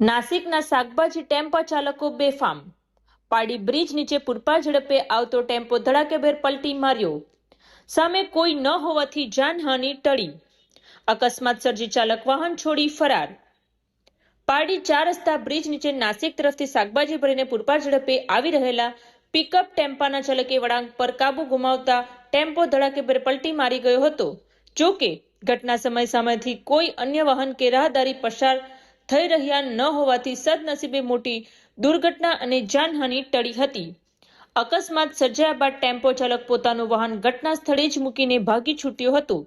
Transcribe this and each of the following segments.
નાસિકના શાકભાજી ટેમ્પો ચાલકો બેફામ. પાડી બ્રિજ નીચે પૂરપાટ ઝડપે આવતો ટેમ્પો ધડાકેભેર પલટી માર્યો. સામે કોઈ ન હોવાથી જાનહાનિ ટળી. અકસ્માત સર્જી ચાલક વાહન છોડી ફરાર. પાડી 4 રસ્તા બ્રિજ નીચે નાસિક તરફથી શાકભાજી ભરીને પૂરપાટ ઝડપે આવી રહેલા પિકઅપ ટેમ્પાના ચાલકે વળાંક પર કાબુ ગુમાવતા ટેમ્પો ધડાકેભેર પલટી મારી ગયો હતો. જો કે ઘટના સમય સામેથી કોઈ અન્ય વાહન કે રાહદારી પસાર થઈ રહ્યા ન હોવાથી સદનસીબે મોટી દુર્ઘટના અને જાનહાનિ ટળી હતી. અકસ્માત સર્જાયા બાદ ટેમ્પો ચાલક પોતાનું વાહન ઘટના સ્થળે જ મૂકીને ભાગી છૂટ્યો હતો.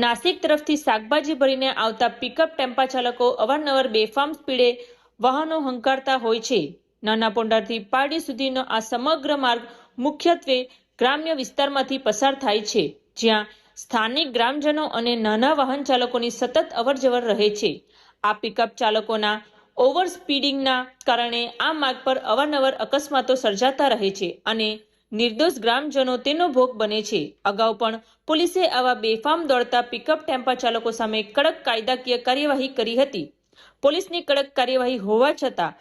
નાસિક તરફથી શાકભાજી ભરીને આવતા પિકઅપ ટેમ્પા ચાલકો અવારનવાર બેફામ સ્પીડે વાહનો હંકારતા હોય છે. નાના પોંડાથી પારડી સુધીનો આ સમગ્ર માર્ગ મુખ્યત્વે ગ્રામ્ય વિસ્તારમાંથી પસાર થાય છે, જ્યાં સ્થાનિક ગ્રામજનો અને નાના વાહન ચાલકોની સતત અવરજવર રહે છે. આ પિકઅપ ચાલકોના ઓવર સ્પીડિંગના કારણે આ માર્ગ પર અવારનવાર અકસ્માતો સર્જાતા રહે છે અને નિર્દોષ ગ્રામજનો તેનો ભોગ બને છે. અગાઉ પણ પોલીસે આવા બેફામ દોડતા પિકઅપ ટેમ્પા ચાલકો સામે કડક કાયદાકીય કાર્યવાહી કરી હતી. પોલીસની કડક કાર્યવાહી હોવા છતાં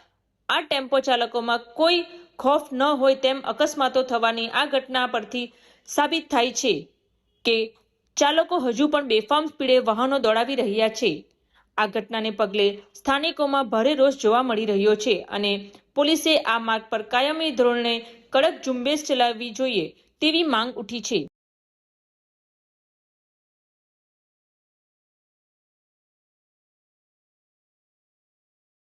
આ ટેમ્પો ચાલકોમાં કોઈ ખોફ ન હોય તેમ અકસ્માતો થવાની આ ઘટના પરથી સાબિત થાય છે કે ચાલકો હજુ પણ બેફામ સ્પીડે વાહનો દોડાવી રહ્યા છે. આ ઘટનાને પગલે સ્થાનિકોમાં ભારે રોષ જોવા મળી રહ્યો છે અને પોલીસે આ માર્ગ પર કાયમી ધોરણે કડક ઝુંબેશ ચલાવવી જોઈએ તેવી માંગ ઉઠી છે.